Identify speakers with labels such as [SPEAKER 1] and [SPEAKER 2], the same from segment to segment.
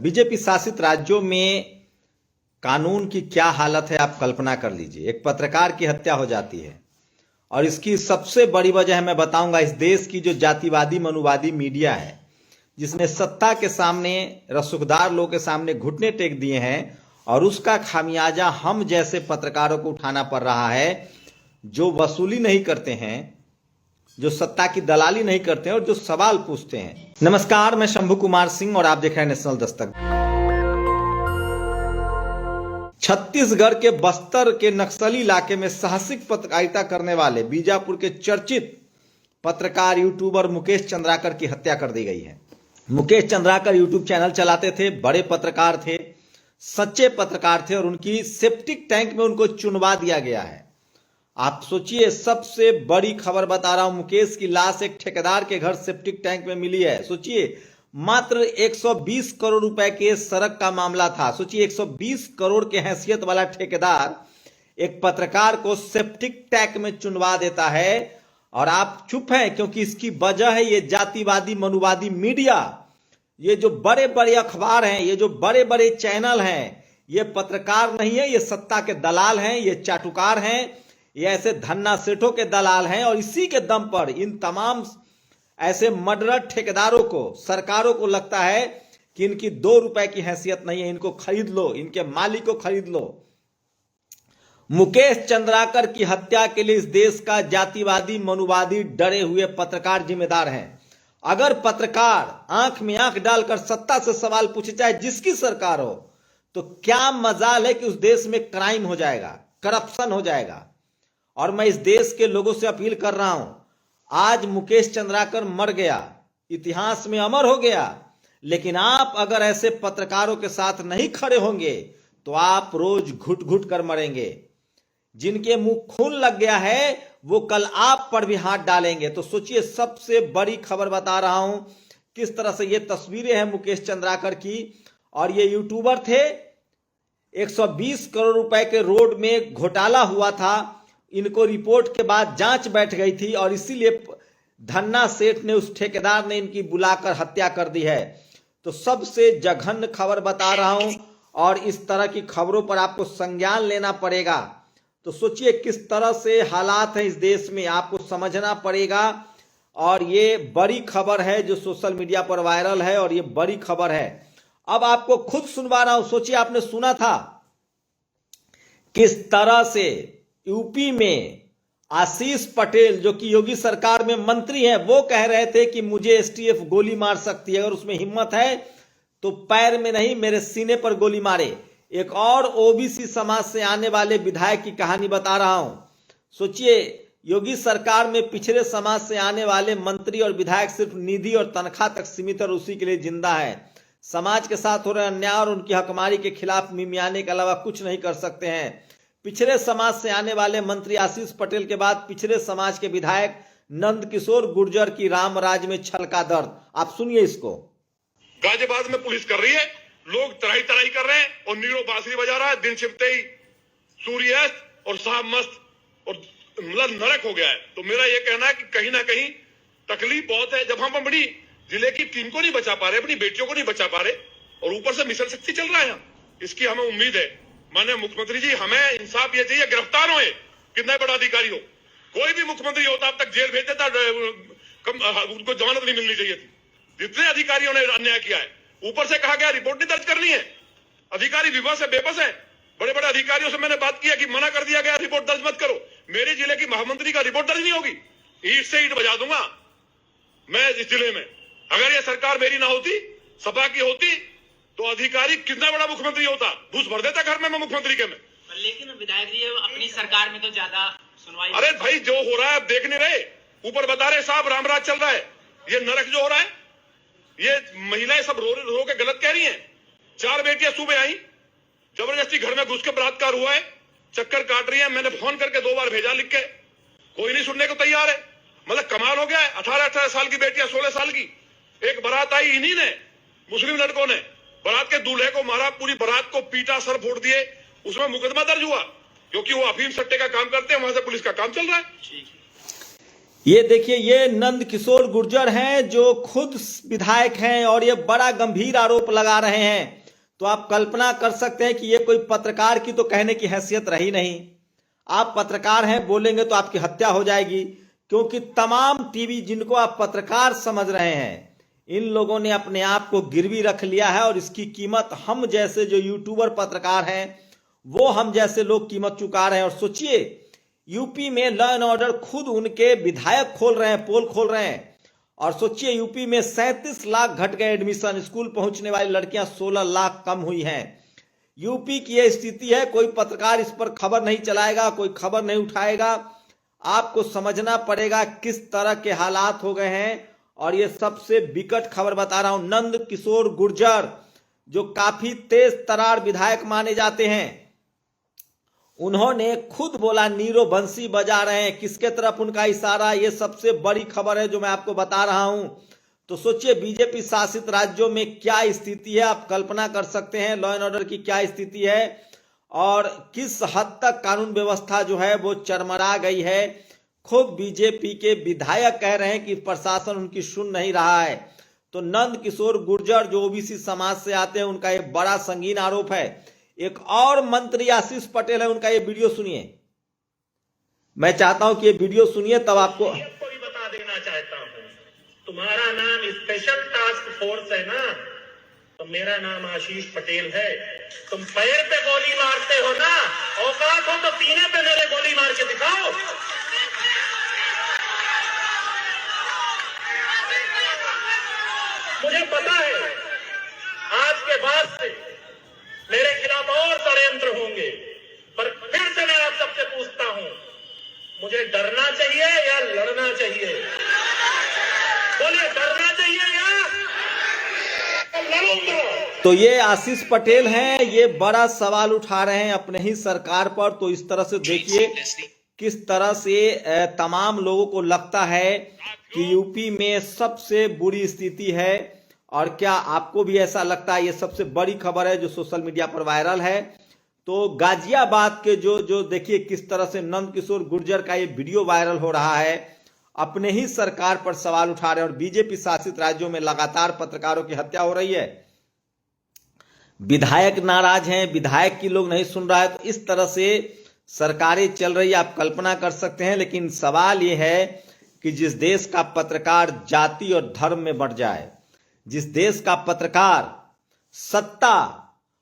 [SPEAKER 1] BJP शासित राज्यों में कानून की क्या हालत है आप कल्पना कर लीजिए। एक पत्रकार की हत्या हो जाती है और इसकी सबसे बड़ी वजह मैं बताऊंगा इस देश की जो जातिवादी मनुवादी मीडिया है, जिसने सत्ता के सामने रसूखदार लोगों के सामने घुटने टेक दिए हैं और उसका खामियाजा हम जैसे पत्रकारों को उठाना पड़ रहा है, जो वसूली नहीं करते हैं, जो सत्ता की दलाली नहीं करते हैं और जो सवाल पूछते हैं। नमस्कार, मैं शंभू कुमार सिंह और आप देख रहे हैं नेशनल दस्तक। छत्तीसगढ़ के बस्तर के नक्सली इलाके में साहसिक पत्रकारिता करने वाले बीजापुर के चर्चित पत्रकार यूट्यूबर मुकेश चंद्राकर की हत्या कर दी गई है। मुकेश चंद्राकर यूट्यूब चैनल चलाते थे, बड़े पत्रकार थे, सच्चे पत्रकार थे और उनकी सेप्टिक टैंक में उनको चुनवा दिया गया है। आप सोचिए, सबसे बड़ी खबर बता रहा हूं, मुकेश की लाश एक ठेकेदार के घर सेप्टिक टैंक में मिली है। सोचिए, मात्र 120 करोड़ रुपए के सड़क का मामला था। सोचिए, 120 करोड़ के हैसियत वाला ठेकेदार एक पत्रकार को सेप्टिक टैंक में चुनवा देता है और आप चुप हैं, क्योंकि इसकी वजह है ये जातिवादी मनुवादी मीडिया। ये जो बड़े बड़े अखबार हैं, ये जो बड़े बड़े चैनल हैं, ये पत्रकार नहीं है, ये सत्ता के दलाल हैं, ये चाटुकार हैं, ये ऐसे धन्ना सेठों के दलाल हैं। और इसी के दम पर इन तमाम ऐसे मर्डरर ठेकेदारों को, सरकारों को लगता है कि इनकी 2 रुपए की हैसियत नहीं है, इनको खरीद लो, इनके मालिक को खरीद लो। मुकेश चंद्राकर की हत्या के लिए इस देश का जातिवादी मनुवादी डरे हुए पत्रकार जिम्मेदार हैं। अगर पत्रकार आंख में आंख डालकर सत्ता से सवाल पूछे, चाहे जिसकी सरकार हो, तो क्या मजाल है कि उस देश में क्राइम हो जाएगा, करप्शन हो जाएगा। और मैं इस देश के लोगों से अपील कर रहा हूं, आज मुकेश चंद्राकर मर गया, इतिहास में अमर हो गया, लेकिन आप अगर ऐसे पत्रकारों के साथ नहीं खड़े होंगे तो आप रोज घुट घुट कर मरेंगे। जिनके मुंह खून लग गया है वो कल आप पर भी हाथ डालेंगे। तो सोचिए, सबसे बड़ी खबर बता रहा हूं, किस तरह से ये तस्वीरें हैं मुकेश चंद्राकर की। और ये यूट्यूबर थे, 120 करोड़ रुपए के रोड में घोटाला हुआ था, इनको रिपोर्ट के बाद जांच बैठ गई थी और इसीलिए धन्ना सेठ ने, उस ठेकेदार ने इनकी बुलाकर हत्या कर दी है। तो सबसे जघन्य खबर बता रहा हूं और इस तरह की खबरों पर आपको संज्ञान लेना पड़ेगा। तो सोचिए किस तरह से हालात है इस देश में, आपको समझना पड़ेगा। और ये बड़ी खबर है जो सोशल मीडिया पर वायरल है और ये बड़ी खबर है। अब आपको खुद सुनवा रहा हूं। सोचिए, आपने सुना था किस तरह से यूपी में आशीष पटेल, जो कि योगी सरकार में मंत्री हैं, वो कह रहे थे कि मुझे एसटीएफ गोली मार सकती है, अगर उसमें हिम्मत है तो पैर में नहीं मेरे सीने पर गोली मारे। एक और ओबीसी समाज से आने वाले विधायक की कहानी बता रहा हूं। सोचिए, योगी सरकार में पिछड़े समाज से आने वाले मंत्री और विधायक सिर्फ निधि और तनख्वाह तक सीमित और उसी के लिए जिंदा है। समाज के साथ हो रहे अन्याय और उनकी हकमारी के खिलाफ मिमियाने के अलावा कुछ नहीं कर सकते हैं। पिछड़े समाज से आने वाले मंत्री आशीष पटेल के बाद पिछड़े समाज के विधायक नंदकिशोर गुर्जर की रामराज में छल का दर्द। आप सुनिए इसको।
[SPEAKER 2] गाजियाबाद में पुलिस कर रही है, लोग तराई तराई कर रहे हैं और नीरो बांसुरी बजा रहा है। दिन छिपते ही सूर्यास्त और साहब मस्त और मतलब नरक हो गया है। तो मेरा ये कहना है कि कहीं ना कहीं तकलीफ बहुत है जब हम अपनी जिले की टीम को नहीं बचा पा रहे, अपनी बेटियों को नहीं बचा पा रहे और ऊपर से मिशन शक्ति चल रहा है। इसकी हमें उम्मीद है, माननीय मुख्यमंत्री जी, हमें इंसाफ ये चाहिए, गिरफ्तार होए, कितना बड़ा अधिकारी हो। कोई भी मुख्यमंत्री होता अब तक जेल भेज देता, उनको जमानत नहीं मिलनी चाहिए थी। जितने अधिकारियों ने अन्याय किया है, ऊपर से कहा गया रिपोर्ट नहीं दर्ज करनी है। अधिकारी विवश है, बेबस है। बड़े बड़े अधिकारियों से मैंने बात किया कि मना कर दिया गया, रिपोर्ट दर्ज मत करो। मेरे जिले की महामंत्री का रिपोर्ट दर्ज नहीं होगी, ईट से ईट बजा दूंगा मैं इस जिले में। अगर ये सरकार मेरी ना होती, सपा की होती, तो अधिकारी कितना बड़ा मुख्यमंत्री होता, घूस भर देता घर में मैं मुख्यमंत्री के में।
[SPEAKER 3] लेकिन विधायक जी अपनी सरकार में तो ज्यादा सुनवाई।
[SPEAKER 2] अरे भाई, जो हो रहा है आप देख नहीं रहे, ऊपर बता रहे साहब रामराज चल रहा है। ये नरक जो हो रहा है, ये महिलाएं सब रो के गलत कह रही हैं। 4 बेटियां सुबह आई, जबरदस्ती घर में घुस के बलात्कार हुआ है, चक्कर काट रही है। मैंने फोन करके 2 बार भेजा लिख के, कोई नहीं सुनने को तैयार है। मतलब कमाल हो गया है। 18-18 साल की बेटियां, 16 साल की। एक बारात आई, इन्हीं ने, मुस्लिम लड़कों ने बारात के दूल्हे को मारा, पूरी बारात को पीटा, सर फोड़ दिए। उसमें मुकदमा दर्ज हुआ क्योंकि वो अफीम सट्टे का काम करते हैं, वहां से पुलिस का काम चल रहा है।
[SPEAKER 1] ये देखिए, ये नंद किशोर गुर्जर हैं जो खुद विधायक हैं और ये बड़ा गंभीर आरोप लगा रहे हैं। तो आप कल्पना कर सकते हैं कि ये कोई पत्रकार की तो कहने की हैसियत रही नहीं। आप पत्रकार हैं, बोलेंगे तो आपकी हत्या हो जाएगी, क्योंकि तमाम टीवी जिनको आप पत्रकार समझ रहे हैं, इन लोगों ने अपने आप को गिरवी रख लिया है और इसकी कीमत हम जैसे जो यूट्यूबर पत्रकार हैं वो हम जैसे लोग कीमत चुका रहे हैं। और सोचिए, यूपी में लॉ एंड ऑर्डर खुद उनके विधायक खोल रहे हैं, पोल खोल रहे हैं। और सोचिए, यूपी में 37 लाख घट गए एडमिशन, स्कूल पहुंचने वाली लड़कियां 16 लाख कम हुई हैं। यूपी की यह स्थिति है, कोई पत्रकार इस पर खबर नहीं चलाएगा, कोई खबर नहीं उठाएगा। आपको समझना पड़ेगा किस तरह के हालात हो गए हैं। और ये सबसे विकट खबर बता रहा हूं, नंद किशोर गुर्जर जो काफी तेज तरार विधायक माने जाते हैं, उन्होंने खुद बोला नीरो बंसी बजा रहे हैं। किसके तरफ उनका इशारा, ये सबसे बड़ी खबर है जो मैं आपको बता रहा हूं। तो सोचिए, बीजेपी शासित राज्यों में क्या स्थिति है, आप कल्पना कर सकते हैं लॉ एंड ऑर्डर की क्या स्थिति है और किस हद तक कानून व्यवस्था जो है वो चरमरा गई है। खुद बीजेपी के विधायक कह रहे हैं कि प्रशासन उनकी सुन नहीं रहा है। तो नंद किशोर गुर्जर जो ओबीसी समाज से आते हैं, उनका एक बड़ा संगीन आरोप है। एक और मंत्री आशीष पटेल है, उनका ये वीडियो सुनिए। मैं चाहता हूं कि ये वीडियो सुनिए, तब आपको
[SPEAKER 4] भी बता देना चाहता हूं, तुम्हारा नाम स्पेशल टास्क फोर्स है ना, तो मेरा नाम आशीष पटेल है। तुम पैर पे गोली मारते हो ना, औकात हो तो सीने पे मेरे गोली मार के दिखाओ। मुझे पता है आज के बाद से मेरे खिलाफ और षड्यंत्र होंगे, पर फिर से मैं आप सबसे पूछता हूं, मुझे डरना चाहिए या लड़ना चाहिए? बोले, डरना चाहिए या लड़ूंगा?
[SPEAKER 1] तो ये आशीष पटेल हैं, ये बड़ा सवाल उठा रहे हैं अपने ही सरकार पर। तो इस तरह से देखिए किस तरह से तमाम लोगों को लगता है कि यूपी में सबसे बुरी स्थिति है। और क्या आपको भी ऐसा लगता है? ये सबसे बड़ी खबर है जो सोशल मीडिया पर वायरल है। तो गाजियाबाद के जो देखिए किस तरह से नंद किशोर गुर्जर का ये वीडियो वायरल हो रहा है, अपने ही सरकार पर सवाल उठा रहे हैं। और बीजेपी शासित राज्यों में लगातार पत्रकारों की हत्या हो रही है, विधायक नाराज हैं, विधायक की लोग नहीं सुन रहा है। तो इस तरह से सरकारें चल रही है, आप कल्पना कर सकते हैं। लेकिन सवाल यह है कि जिस देश का पत्रकार जाति और धर्म में बढ़ जाए, जिस देश का पत्रकार सत्ता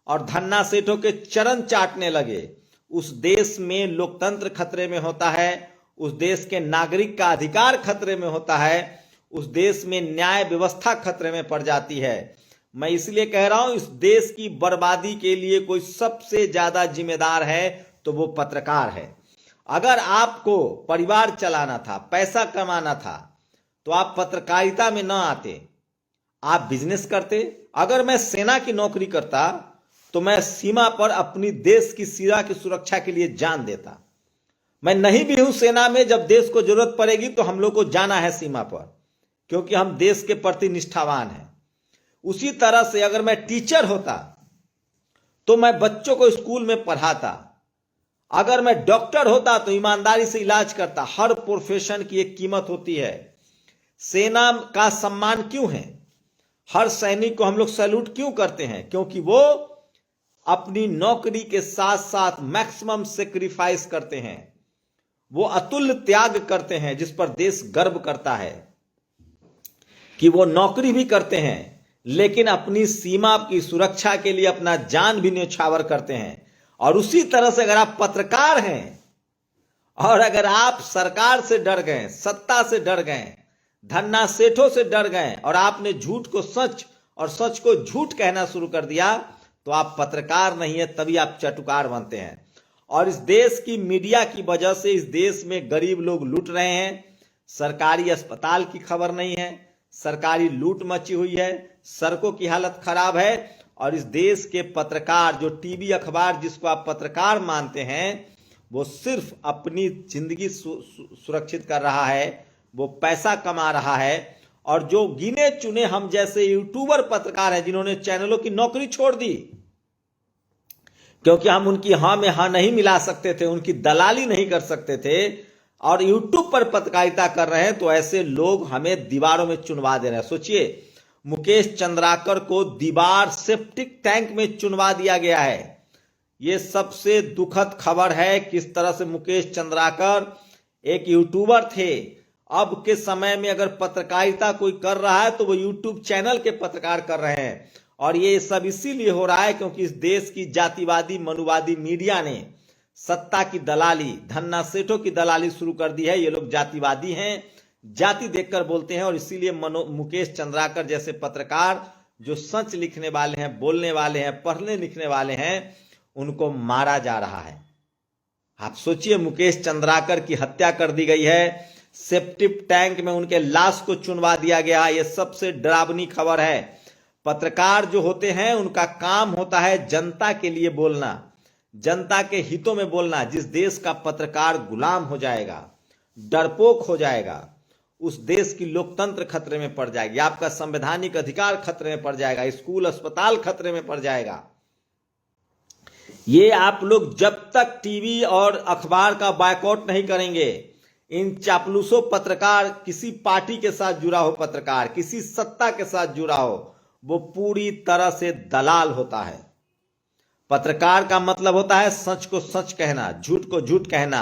[SPEAKER 1] और धन्ना सेठों के चरण चाटने लगे, उस देश में लोकतंत्र खतरे में होता है, उस देश के नागरिक का अधिकार खतरे में होता है, उस देश में न्याय व्यवस्था खतरे में पड़ जाती है। मैं इसलिए कह रहा हूं, इस देश की बर्बादी के लिए कोई सबसे ज्यादा जिम्मेदार है तो वो पत्रकार है। अगर आपको परिवार चलाना था, पैसा कमाना था, तो आप पत्रकारिता में न आते, आप बिजनेस करते। अगर मैं सेना की नौकरी करता तो मैं सीमा पर अपनी देश की सीमा की सुरक्षा के लिए जान देता। मैं नहीं भी हूं सेना में, जब देश को जरूरत पड़ेगी तो हम लोग को जाना है सीमा पर, क्योंकि हम देश के प्रति निष्ठावान हैं। उसी तरह से अगर मैं टीचर होता तो मैं बच्चों को स्कूल में पढ़ाता। अगर मैं डॉक्टर होता तो ईमानदारी से इलाज करता। हर प्रोफेशन की एक कीमत होती है। सेना का सम्मान क्यों है? हर सैनिक को हम लोग सैल्यूट क्यों करते हैं? क्योंकि वो अपनी नौकरी के साथ साथ मैक्सिमम सेक्रीफाइस करते हैं, वो अतुल्य त्याग करते हैं, जिस पर देश गर्व करता है कि वो नौकरी भी करते हैं लेकिन अपनी सीमा की सुरक्षा के लिए अपना जान भी न्यौछावर करते हैं। और उसी तरह से अगर आप पत्रकार हैं और अगर आप सरकार से डर गए, सत्ता से डर गए, धन्ना सेठों से डर गए और आपने झूठ को सच और सच को झूठ कहना शुरू कर दिया, तो आप पत्रकार नहीं है, तभी आप चटुकार बनते हैं। और इस देश की मीडिया की वजह से इस देश में गरीब लोग लूट रहे हैं। सरकारी अस्पताल की खबर नहीं है, सरकारी लूट मची हुई है, सड़कों की हालत खराब है। और इस देश के पत्रकार, जो टीवी अखबार जिसको आप पत्रकार मानते हैं, वो सिर्फ अपनी जिंदगी सुरक्षित कर रहा है, वो पैसा कमा रहा है। और जो गिने चुने हम जैसे यूट्यूबर पत्रकार हैं जिन्होंने चैनलों की नौकरी छोड़ दी, क्योंकि हम उनकी हां में हां नहीं मिला सकते थे, उनकी दलाली नहीं कर सकते थे, और यूट्यूब पर पत्रकारिता कर रहे हैं, तो ऐसे लोग हमें दीवारों में चुनवा दे रहे हैं। सोचिए, मुकेश चंद्राकर को दीवार सेप्टिक टैंक में चुनवा दिया गया है। ये सबसे दुखद खबर है। किस तरह से मुकेश चंद्राकर एक यूट्यूबर थे, अब के समय में अगर पत्रकारिता कोई कर रहा है तो वो यूट्यूब चैनल के पत्रकार कर रहे हैं। और ये सब इसीलिए हो रहा है क्योंकि इस देश की जातिवादी मनुवादी मीडिया ने सत्ता की दलाली, धन्ना सेठों की दलाली शुरू कर दी है। ये लोग जातिवादी हैं, जाति देखकर बोलते हैं, और इसीलिए मुकेश चंद्राकर जैसे पत्रकार जो सच लिखने वाले हैं, बोलने वाले हैं, पढ़ने लिखने वाले हैं, उनको मारा जा रहा है। आप सोचिए, मुकेश चंद्राकर की हत्या कर दी गई है, सेप्टिक टैंक में उनके लाश को चुनवा दिया गया। यह सबसे डरावनी खबर है। पत्रकार जो होते हैं उनका काम होता है जनता के लिए बोलना, जनता के हितों में बोलना। जिस देश का पत्रकार गुलाम हो जाएगा, डरपोक हो जाएगा, उस देश की लोकतंत्र खतरे में पड़ जाएगी, आपका संवैधानिक अधिकार खतरे में पड़ जाएगा, स्कूल अस्पताल खतरे में पड़ जाएगा। ये आप लोग जब तक टीवी और अखबार का बायकॉट नहीं करेंगे, इन चापलूसों पत्रकार, किसी पार्टी के साथ जुड़ा हो पत्रकार, किसी सत्ता के साथ जुड़ा हो, वो पूरी तरह से दलाल होता है। पत्रकार का मतलब होता है सच को सच कहना, झूठ को झूठ कहना,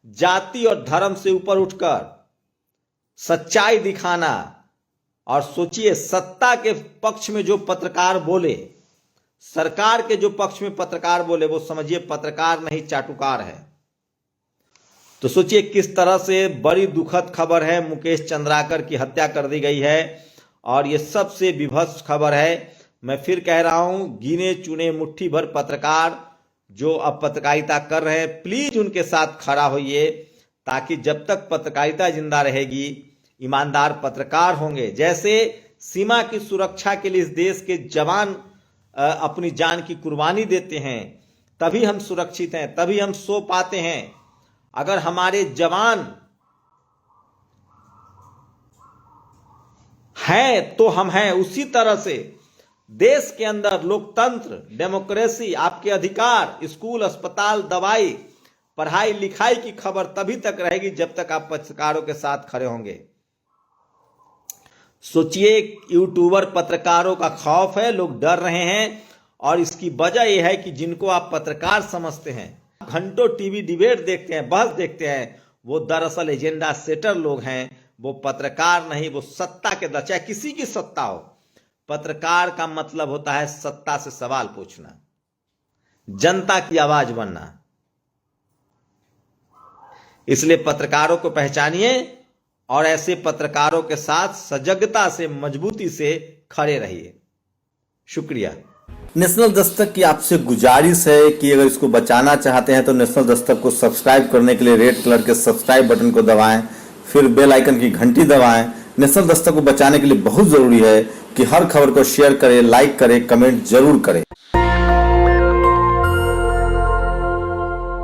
[SPEAKER 1] जाति और धर्म से ऊपर उठकर सच्चाई दिखाना। और सोचिए, सत्ता के पक्ष में जो पत्रकार बोले, सरकार के जो पक्ष में पत्रकार बोले, वो समझिए पत्रकार नहीं चाटुकार है। तो सोचिए किस तरह से बड़ी दुखद खबर है। मुकेश चंद्राकर की हत्या कर दी गई है और ये सबसे विभत्स खबर है। मैं फिर कह रहा हूं, गिने चुने मुट्ठी भर पत्रकार जो अब पत्रकारिता कर रहे हैं, प्लीज उनके साथ खड़ा होइए, ताकि जब तक पत्रकारिता जिंदा रहेगी, ईमानदार पत्रकार होंगे। जैसे सीमा की सुरक्षा के लिए इस देश के जवान अपनी जान की कुर्बानी देते हैं, तभी हम सुरक्षित हैं, तभी हम सो पाते हैं। अगर हमारे जवान हैं तो हम हैं। उसी तरह से देश के अंदर लोकतंत्र, डेमोक्रेसी, आपके अधिकार, स्कूल, अस्पताल, दवाई, पढ़ाई लिखाई की खबर तभी तक रहेगी जब तक आप पत्रकारों के साथ खड़े होंगे। सोचिए, यूट्यूबर पत्रकारों का खौफ है, लोग डर रहे हैं, और इसकी वजह यह है कि जिनको आप पत्रकार समझते हैं, घंटों टीवी डिबेट देखते हैं, बहस देखते हैं, वो दरअसल एजेंडा सेटर लोग हैं। वो पत्रकार नहीं, वो सत्ता के चाहे किसी की सत्ता हो। पत्रकार का मतलब होता है सत्ता से सवाल पूछना, जनता की आवाज बनना। इसलिए पत्रकारों को पहचानिए और ऐसे पत्रकारों के साथ सजगता से, मजबूती से खड़े रहिए। शुक्रिया।
[SPEAKER 5] नेशनल दस्तक की आपसे गुजारिश है कि अगर इसको बचाना चाहते हैं तो नेशनल दस्तक को सब्सक्राइब करने के लिए रेड कलर के सब्सक्राइब बटन को दबाएं, फिर बेल आइकन की घंटी दबाएं। नेशनल दस्तक को बचाने के लिए बहुत जरूरी है कि हर खबर को शेयर करें, लाइक करें, कमेंट जरूर करें।